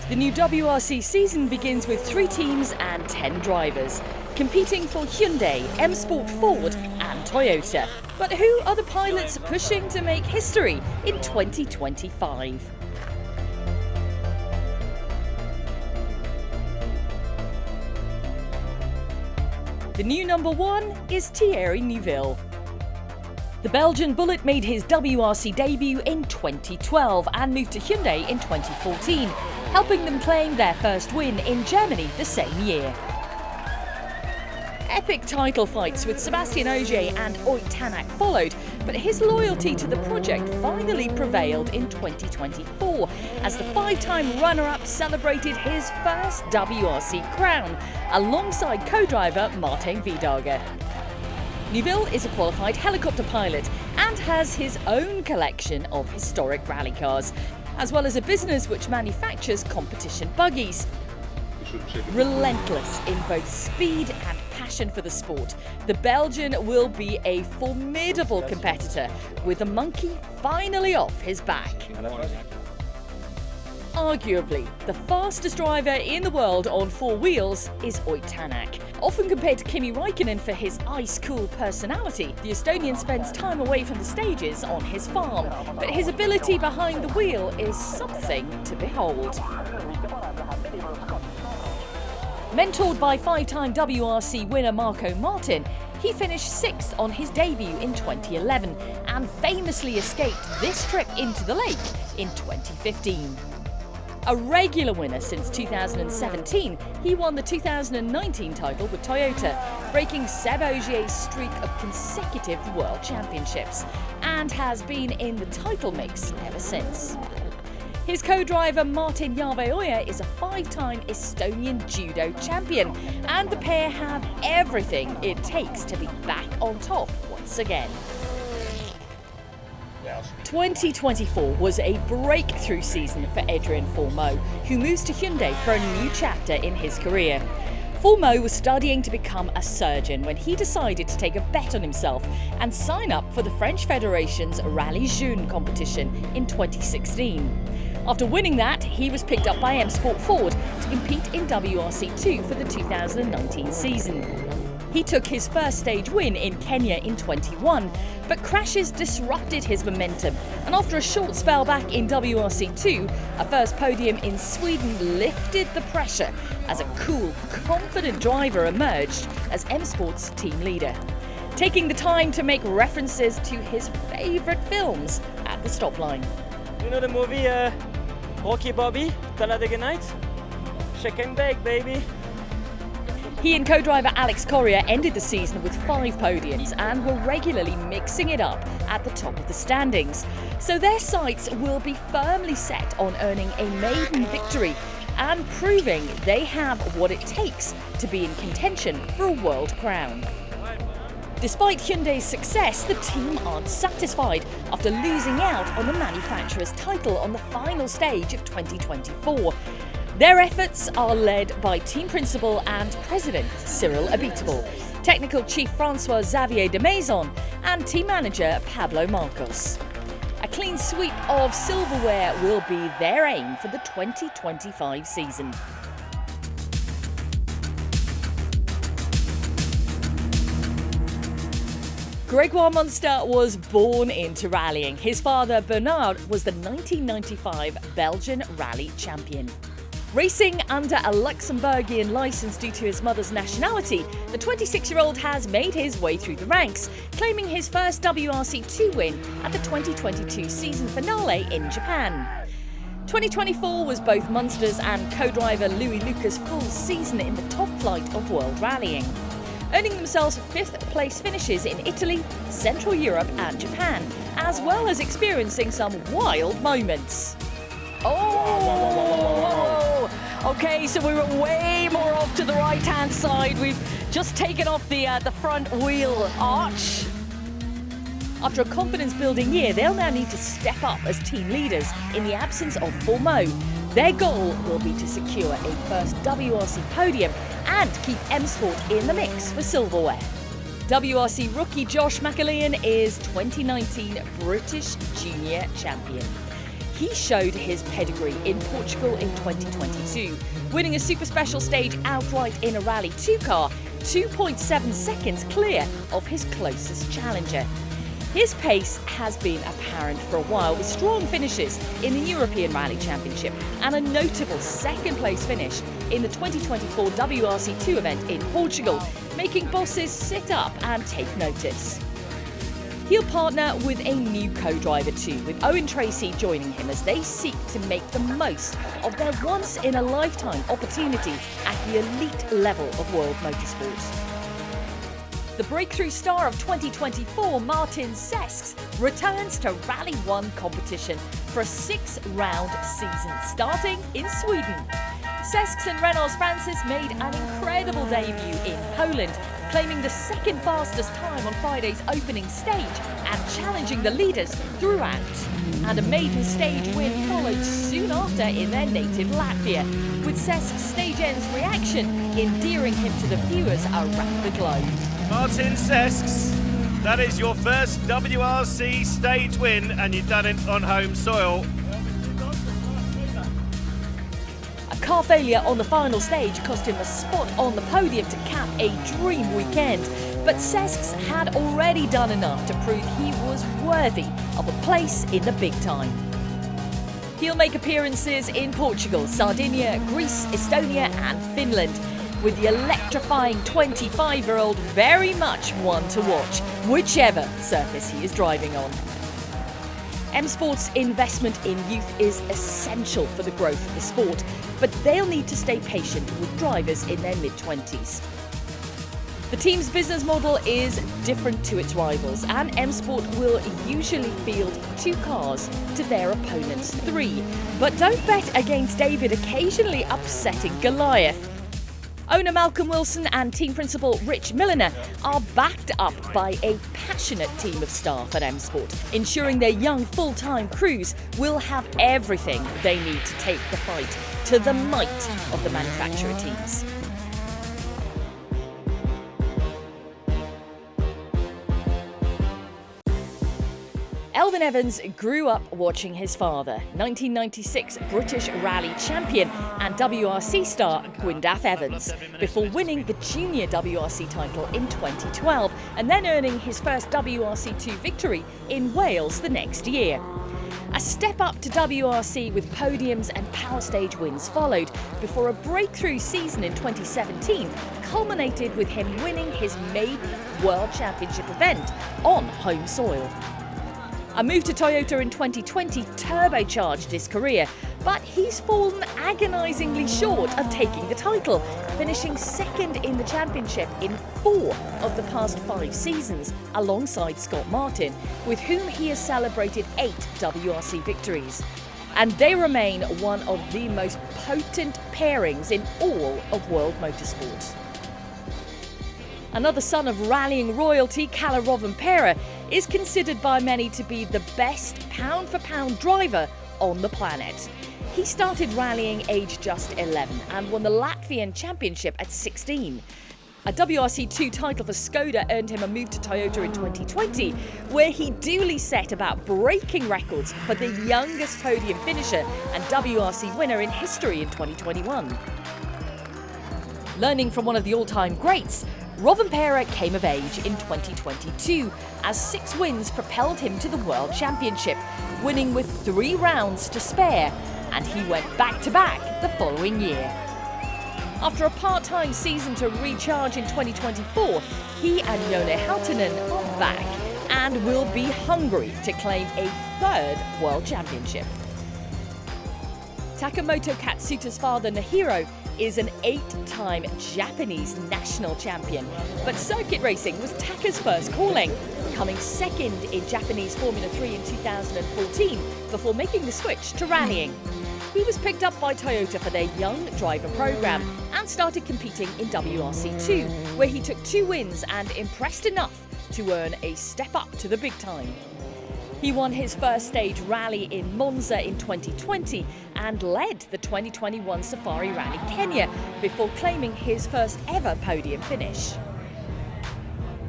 The new WRC season begins with 3 teams and 10 drivers, competing for Hyundai, M-Sport Ford and Toyota. But who are the pilots pushing to make history in 2025? The new number 1 is Thierry Neuville. The Belgian Bullet made his WRC debut in 2012 and moved to Hyundai in 2014, helping them claim their first win in Germany the same year. Epic title fights with Sébastien Ogier and Ott Tanak followed, but his loyalty to the project finally prevailed in 2024 as the 5-time runner-up celebrated his first WRC crown alongside co-driver Martin Vidager. Neuville is a qualified helicopter pilot and has his own collection of historic rally cars, as well as a business which manufactures competition buggies. Relentless in both speed and passion for the sport, the Belgian will be a formidable competitor with the monkey finally off his back. Arguably, the fastest driver in the world on 4 wheels is Ott Tanak. Often compared to Kimi Räikkönen for his ice-cool personality, the Estonian spends time away from the stages on his farm, but his ability behind the wheel is something to behold. Mentored by 5-time WRC winner Marco Martin, he finished 6th on his debut in 2011 and famously escaped this trip into the lake in 2015. A regular winner since 2017, he won the 2019 title with Toyota, breaking Seb Ogier's streak of consecutive World Championships, and has been in the title mix ever since. His co-driver Martin Järveoja is a 5-time Estonian judo champion, and the pair have everything it takes to be back on top once again. 2024 was a breakthrough season for Adrien Fourmeau, who moves to Hyundai for a new chapter in his career. Fourmeau was studying to become a surgeon when he decided to take a bet on himself and sign up for the French Federation's Rallye Jeune competition in 2016. After winning that, he was picked up by M-Sport Ford to compete in WRC2 for the 2019 season. He took his first stage win in Kenya in 21, but crashes disrupted his momentum, and after a short spell back in WRC2, a first podium in Sweden lifted the pressure as a cool, confident driver emerged as M-Sport's team leader, taking the time to make references to his favourite films at the stop line. You know the movie Rocky Bobby, Talladega Nights? Shake and bake, baby. He and co-driver Alex Correa ended the season with 5 podiums and were regularly mixing it up at the top of the standings. So their sights will be firmly set on earning a maiden victory and proving they have what it takes to be in contention for a world crown. Despite Hyundai's success, the team aren't satisfied after losing out on the manufacturer's title on the final stage of 2024. Their efforts are led by team principal and president Cyril Abiteboul, technical chief Francois Xavier de Maison, and team manager Pablo Marcos. A clean sweep of silverware will be their aim for the 2025 season. Grégoire Munster was born into rallying. His father, Bernard, was the 1995 Belgian rally champion. Racing under a Luxembourgian licence due to his mother's nationality, the 26-year-old has made his way through the ranks, claiming his first WRC2 win at the 2022 season finale in Japan. 2024 was both Munster's and co-driver Louis Lucas' full season in the top flight of world rallying, earning themselves 5th place finishes in Italy, Central Europe and Japan, as well as experiencing some wild moments. Okay, so we were way more off to the right-hand side. We've just taken off the front wheel arch. After a confidence-building year, they'll now need to step up as team leaders in the absence of Fourmeau. Their goal will be to secure a first WRC podium and keep M-Sport in the mix for silverware. WRC rookie Josh McAlean is 2019 British Junior Champion. he showed his pedigree in Portugal in 2022, winning a super special stage outright in a Rally 2 car, 2.7 seconds clear of his closest challenger. His pace has been apparent for a while, with strong finishes in the European Rally Championship and a notable second-place finish in the 2024 WRC2 event in Portugal, making bosses sit up and take notice. He'll partner with a new co-driver too, with Owen Tracy joining him as they seek to make the most of their once-in-a-lifetime opportunity at the elite level of world motorsport. The breakthrough star of 2024, Martin Cesks, returns to Rally 1 competition for a 6-round season, starting in Sweden. Cesks and Renault's Francis made an incredible debut in Poland, claiming the second fastest time on Friday's opening stage and challenging the leaders throughout. And a maiden stage win followed soon after in their native Latvia, with Cesks' stage end's reaction endearing him to the viewers around the globe. Martin Cesks, that is your first WRC stage win, and you've done it on home soil. A car failure on the final stage cost him a spot on the podium to cap a dream weekend, but Cesks had already done enough to prove he was worthy of a place in the big time. He'll make appearances in Portugal, Sardinia, Greece, Estonia and Finland, with the electrifying 25-year-old very much one to watch, whichever surface he is driving on. M Sport's investment in youth is essential for the growth of the sport, but they'll need to stay patient with drivers in their mid-20s. The team's business model is different to its rivals, and M Sport will usually field 2 cars to their opponent's 3. But don't bet against David occasionally upsetting Goliath. Owner Malcolm Wilson and team principal Rich Milliner are backed up by a passionate team of staff at M Sport, ensuring their young full-time crews will have everything they need to take the fight to the might of the manufacturer teams. Elfyn Evans grew up watching his father, 1996 British Rally champion and WRC star Gwyndaf Evans, before winning the junior WRC title in 2012 and then earning his first WRC2 victory in Wales the next year. A step up to WRC with podiums and power stage wins followed, before a breakthrough season in 2017 culminated with him winning his maiden World Championship event on home soil. A move to Toyota in 2020 turbocharged his career, but he's fallen agonisingly short of taking the title, finishing second in the championship in 4 of the past 5 seasons, alongside Scott Martin, with whom he has celebrated 8 WRC victories. And they remain one of the most potent pairings in all of world motorsport. Another son of rallying royalty, Kalle Rovanperä, is considered by many to be the best pound-for-pound driver on the planet. He started rallying aged just 11 and won the Latvian Championship at 16. A WRC2 title for Skoda earned him a move to Toyota in 2020, where he duly set about breaking records for the youngest podium finisher and WRC winner in history in 2021. Learning from one of the all-time greats, Rovanperä came of age in 2022 as 6 wins propelled him to the World Championship, winning with 3 rounds to spare, and he went back-to-back the following year. After a part-time season to recharge in 2024, he and Jone Halttunen are back and will be hungry to claim a 3rd World Championship. Takamoto Katsuta's father, Nahiro, is an 8-time Japanese national champion, but circuit racing was Taka's first calling, coming second in Japanese Formula 3 in 2014 before making the switch to rallying. He was picked up by Toyota for their young driver program and started competing in WRC2, where he took 2 wins and impressed enough to earn a step up to the big time. He won his first stage rally in Monza in 2020 and led the 2021 Safari Rally Kenya before claiming his first ever podium finish.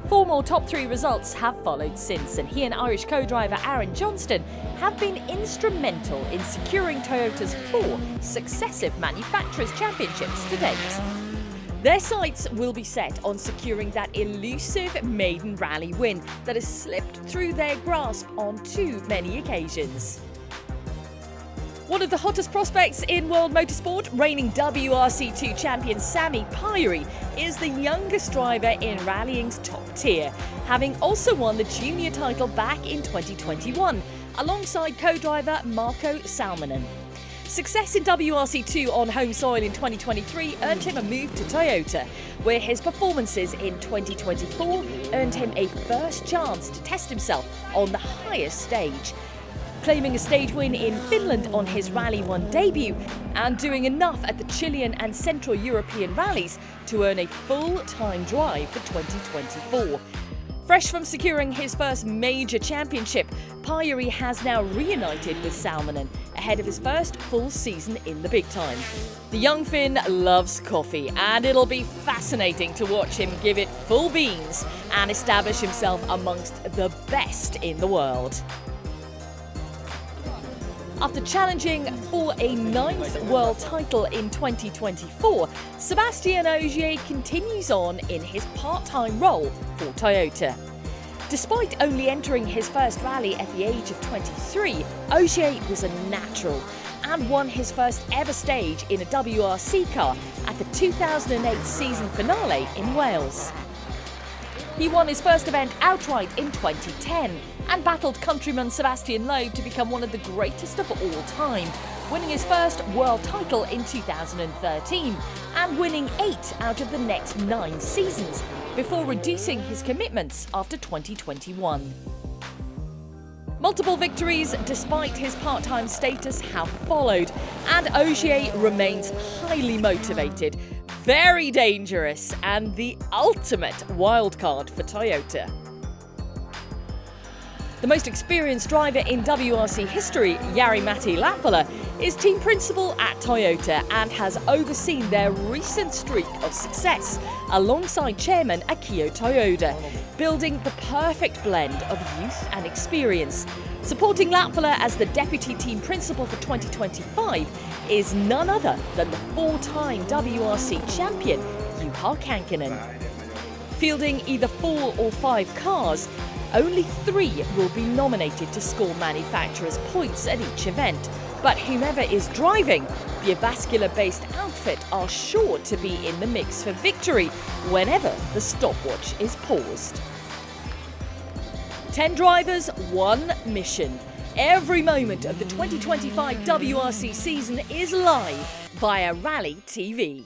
4 more top 3 results have followed since, and he and Irish co-driver Aaron Johnston have been instrumental in securing Toyota's 4 successive manufacturers' championships to date. Their sights will be set on securing that elusive maiden rally win that has slipped through their grasp on too many occasions. One of the hottest prospects in world motorsport, reigning WRC2 champion Sami Pairi, is the youngest driver in rallying's top tier, having also won the junior title back in 2021, alongside co-driver Marko Salminen. Success in WRC2 on home soil in 2023 earned him a move to Toyota, where his performances in 2024 earned him a first chance to test himself on the highest stage, claiming a stage win in Finland on his Rally 1 debut and doing enough at the Chilean and Central European rallies to earn a full-time drive for 2024. Fresh from securing his first major championship, Pairi has now reunited with Salminen ahead of his first full season in the big time. The young Finn loves coffee, and it'll be fascinating to watch him give it full beans and establish himself amongst the best in the world. After challenging for a 9th world title in 2024, Sébastien Ogier continues on in his part-time role for Toyota. Despite only entering his first rally at the age of 23, Ogier was a natural and won his first ever stage in a WRC car at the 2008 season finale in Wales. He won his first event outright in 2010 and battled countryman Sébastien Loeb to become one of the greatest of all time, winning his first world title in 2013 and winning 8 out of the next 9 seasons before reducing his commitments after 2021. Multiple victories despite his part-time status have followed, and Ogier remains highly motivated, very dangerous, and the ultimate wildcard for Toyota. The most experienced driver in WRC history, Jari-Matti Latvala, is team principal at Toyota and has overseen their recent streak of success alongside chairman Akio Toyoda, building the perfect blend of youth and experience. Supporting Latvala as the deputy team principal for 2025 is none other than the 4-time WRC champion, Juha Kankkunen. Fielding either 4 or 5 cars, only 3 will be nominated to score manufacturers' points at each event, but whomever is driving, the Avascular-based outfit are sure to be in the mix for victory whenever the stopwatch is paused. 10 drivers, 1 mission. Every moment of the 2025 WRC season is live via Rally TV.